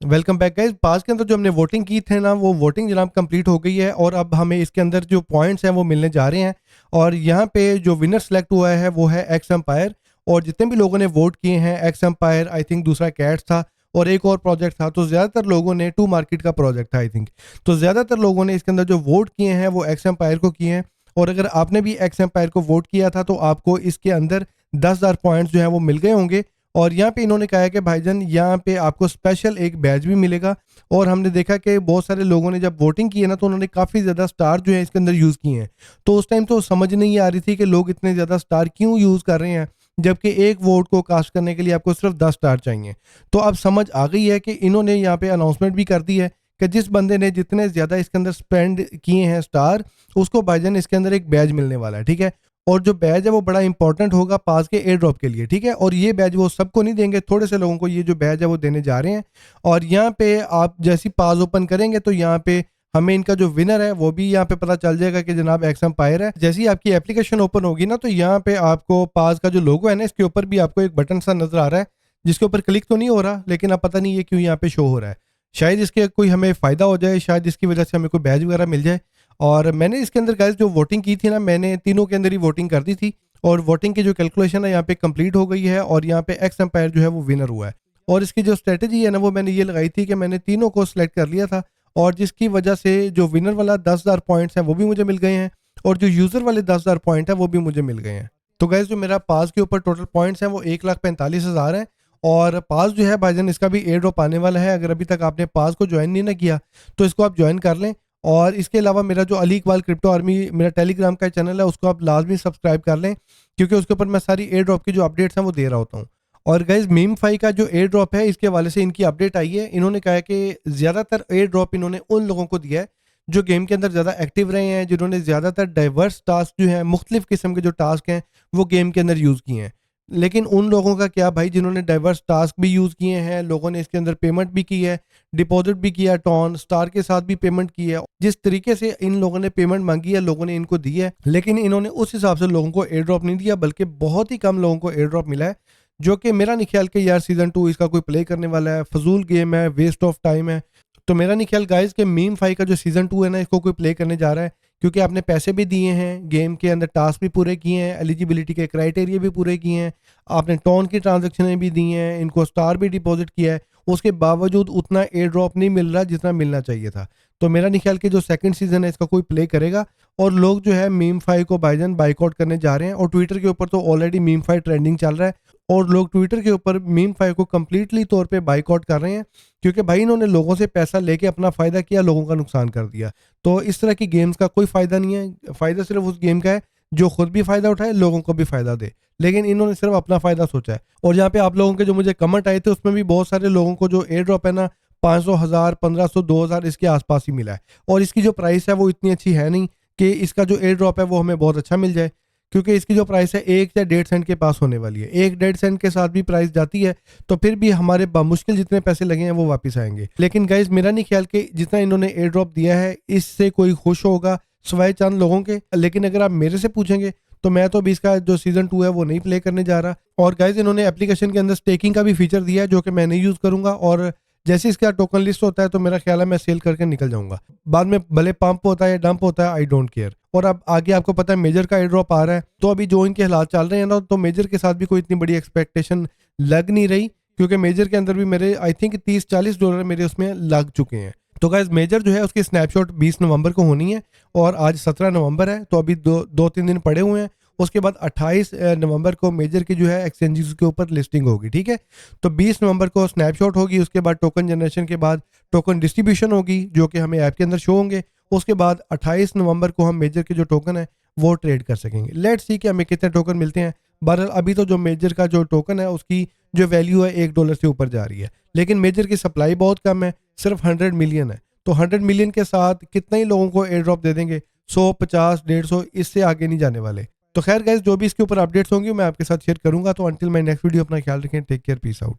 Welcome back guys. पास के अंदर जो हमने वोटिंग की थे ना, वो वोटिंग जनाब कंप्लीट हो गई है और अब हमें इसके अंदर जो पॉइंट्स हैं वो मिलने जा रहे हैं। और यहाँ पे जो विनर सेलेक्ट हुआ है वो है एक्स एम्पायर। और जितने भी लोगों ने वोट किए हैं, एक्स एम्पायर, आई थिंक दूसरा कैट्स था और एक और प्रोजेक्ट था, तो ज़्यादातर लोगों ने टू मार्केट का प्रोजेक्ट था आई थिंक। तो ज़्यादातर लोगों ने इसके अंदर जो वोट किए हैं वो एक्स एम्पायर को किए हैं। और अगर आपने भी एक्स एम्पायर को वोट किया था तो आपको इसके अंदर 10,000 पॉइंट्स जो है वो मिल गए होंगे। और यहाँ पे इन्होंने कहा है कि भाईजान यहाँ पे आपको स्पेशल एक बैच भी मिलेगा। और हमने देखा कि बहुत सारे लोगों ने जब वोटिंग की है ना, तो उन्होंने काफ़ी ज़्यादा स्टार जो है इसके अंदर यूज़ किए हैं। तो उस टाइम तो समझ नहीं आ रही थी कि लोग इतने ज़्यादा स्टार क्यों यूज़ कर रहे हैं, जबकि एक वोट को कास्ट करने के लिए आपको सिर्फ 10 स्टार चाहिए। तो अब समझ आ गई है कि इन्होंने यहाँ पे अनाउंसमेंट भी कर दी है कि जिस बंदे ने जितने ज़्यादा इसके अंदर स्पेंड किए हैं स्टार, उसको भाईजान इसके अंदर एक बैच मिलने वाला है, ठीक है। और जो बैच है वो बड़ा इंपॉर्टेंट होगा पास के एयर ड्रॉप के लिए, ठीक है। और ये बैच वो सबको नहीं देंगे, थोड़े से लोगों को ये जो बैच है वो देने जा रहे हैं। और यहाँ पे आप जैसी पास ओपन करेंगे तो यहाँ पे हमें इनका जो विनर है वो भी यहाँ पे पता चल जाएगा कि जनाब एक्स एम्पायर है। जैसी आपकी एप्लीकेशन ओपन होगी ना, तो यहाँ पे आपको पास का जो लोगो है ना, इसके ऊपर भी आपको एक बटन सा नजर आ रहा है, जिसके ऊपर क्लिक तो नहीं हो रहा, लेकिन अब पता नहीं ये क्यों यहाँ पे शो हो रहा है। शायद इसके कोई हमें फ़ायदा हो जाए, शायद इसकी वजह से हमें कोई बैच वगैरह मिल जाए। और मैंने इसके अंदर गाइस जो वोटिंग की थी ना, मैंने तीनों के अंदर ही वोटिंग कर दी थी। और वोटिंग की जो कैलकुलेशन है यहाँ पे कंप्लीट हो गई है और यहाँ पे एक्स एम्पायर जो है वो विनर हुआ है। और इसकी जो स्ट्रेटजी है ना, वो मैंने ये लगाई थी कि मैंने तीनों को सिलेक्ट कर लिया था, और जिसकी वजह से जो विनर वाला 10,000 पॉइंट्स हैं वो भी मुझे मिल गए हैं, और जो यूज़र वाले 10,000 पॉइंट है वो भी मुझे मिल गए हैं। तो गैस जो मेरा पास के ऊपर टोटल पॉइंट्स हैं वो 1,45,000 है। और पास जो है भाईजान इसका भी एयर ड्रॉप आने वाला है। अगर अभी तक आपने पास को ज्वाइन नहीं ना किया तो इसको आप ज्वाइन कर लें। और इसके अलावा मेरा जो अली इकबाल क्रिप्टो आर्मी मेरा टेलीग्राम का चैनल है, उसको आप लाजमी सब्सक्राइब कर लें, क्योंकि उसके ऊपर मैं सारी एयर ड्रॉप की जो अपडेट्स हैं वो दे रहा होता हूँ। और गाइज मीम फाई का जो एयर ड्रॉप है, इसके हवाले से इनकी अपडेट आई है। इन्होंने कहा है कि ज़्यादातर एयर ड्रॉप इन्होंने उन लोगों को दिया है जो गेम के अंदर ज़्यादा एक्टिव रहे हैं, जिन्होंने ज़्यादातर डाइवर्स टास्क जो हैं, मुख्तलिफ किस्म के जो टास्क हैं वो गेम के अंदर यूज़ किए हैं। लेकिन उन लोगों का क्या भाई, जिन्होंने डाइवर्स टास्क भी यूज़ किए हैं, लोगों ने इसके अंदर पेमेंट भी की है, डिपॉजिट भी किया, टॉन स्टार के साथ भी पेमेंट की है। जिस तरीके से इन लोगों ने पेमेंट मांगी है, लोगों ने इनको दी है, लेकिन इन्होंने उस हिसाब से लोगों को एयर ड्रॉप नहीं दिया, बल्कि बहुत ही कम लोगों को एयर ड्रॉप मिला है। जो कि मेरा नहीं ख्याल कि यार सीजन 2 इसका कोई प्ले करने वाला है, फजूल गेम है, वेस्ट ऑफ टाइम है। तो मेरा नहीं ख्याल गाइस कि मीम फाई का जो सीजन 2 है ना, इसको कोई प्ले करने जा रहा है, क्योंकि आपने पैसे भी दिए हैं, गेम के अंदर टास्क भी पूरे किए हैं, एलिजिबिलिटी के क्राइटेरिया भी पूरे किए हैं, आपने टोन की ट्रांजेक्शन भी दी हैं, इनको स्टार भी डिपॉजिट किया है, उसके बावजूद उतना एयर ड्रॉप नहीं मिल रहा जितना मिलना चाहिए था। तो मेरा नहीं ख्याल कि जो सेकंड सीजन है इसका कोई प्ले करेगा। और लोग जो है मीम फाई को भाईजान बाइकआउट करने जा रहे हैं। और ट्विटर के ऊपर तो ऑलरेडी मीम फाई ट्रेंडिंग चल रहा है, और लोग ट्विटर के ऊपर मीम फाई को कंप्लीटली तौर पे बाइकआउट कर रहे हैं, क्योंकि भाई इन्होंने लोगों से पैसा लेके अपना फ़ायदा किया, लोगों का नुकसान कर दिया। तो इस तरह की गेम्स का कोई फ़ायदा नहीं है। फ़ायदा सिर्फ उस गेम का है जो खुद भी फ़ायदा उठाए, लोगों को भी फ़ायदा दे। लेकिन इन्होंने सिर्फ अपना फ़ायदा सोचा है। और यहाँ पे आप लोगों के जो मुझे कमेंट आए थे, उसमें भी बहुत सारे लोगों को जो एयर ड्रॉप है ना, 500, 1000, 1500, 2000 इसके आसपास ही मिला है। और इसकी जो प्राइस है वो इतनी अच्छी है नहीं कि इसका जो एयर ड्रॉप है वो हमें बहुत अच्छा मिल जाए, क्योंकि इसकी जो प्राइस है 1 या 1.5 सेंट के पास होने वाली है। 1-1.5 सेंट के साथ भी प्राइस जाती है तो फिर भी हमारे बामुश्किल जितने पैसे लगे हैं वो वापस आएंगे। लेकिन गाइज मेरा नहीं ख्याल कि जितना इन्होंने एयर ड्रॉप दिया है इससे कोई खुश होगा सिवाय चंद लोगों के। लेकिन अगर आप मेरे से पूछेंगे तो मैं तो अभी इसका जो सीजन 2 है वो नहीं प्ले करने जा रहा। और गाइज इन्होंने एप्लीकेशन के अंदर स्टेकिंग का भी फीचर दिया है, जो कि मैं नहीं यूज़ करूंगा। और जैसे इसका टोकन लिस्ट होता है तो मेरा ख्याल है मैं सेल करके निकल जाऊंगा। बाद में भले पंप होता है या डंप होता है, आई डोंट केयर। और अब आगे आपको पता है मेजर का एयर ड्रॉप आ रहा है, तो अभी जो इनके हालात चल रहे हैं ना, तो मेजर के साथ भी कोई इतनी बड़ी एक्सपेक्टेशन लग नहीं रही, क्योंकि मेजर के अंदर भी मेरे आई थिंक $30-40 मेरे उसमें लग चुके हैं। तो गाइज मेजर जो है उसकी स्नैपशॉट 20 नवंबर को होनी है, और आज 17 नवंबर है, तो अभी दो तीन दिन पड़े हुए हैं। उसके बाद 28 नवंबर को मेजर की जो है एक्सचेंजेस के ऊपर लिस्टिंग होगी, ठीक है। तो 20 नवंबर को स्नैपशॉट होगी, उसके बाद टोकन जनरेशन के बाद टोकन डिस्ट्रीब्यूशन होगी, जो कि हमें ऐप के अंदर शो होंगे। उसके बाद 28 नवंबर को हम मेजर के जो टोकन है वो ट्रेड कर सकेंगे। लेट्स सी कि हमें कितने टोकन मिलते हैं। बहरहाल अभी तो जो मेजर का जो टोकन है उसकी जो वैल्यू है $1 से ऊपर जा रही है, लेकिन मेजर की सप्लाई बहुत कम है, सिर्फ 100 मिलियन है। तो 100 मिलियन के साथ कितना ही लोगों को एयर ड्रॉप दे देंगे, 100, 50, 150, इससे आगे नहीं जाने वाले। तो खैर गाइस जो भी इसके ऊपर अपडेट्स होंगी मैं आपके साथ शेयर करूंगा। तो अंटिल माय नेक्स्ट वीडियो, अपना ख्याल रखें, टेक केयर, पीस आउट।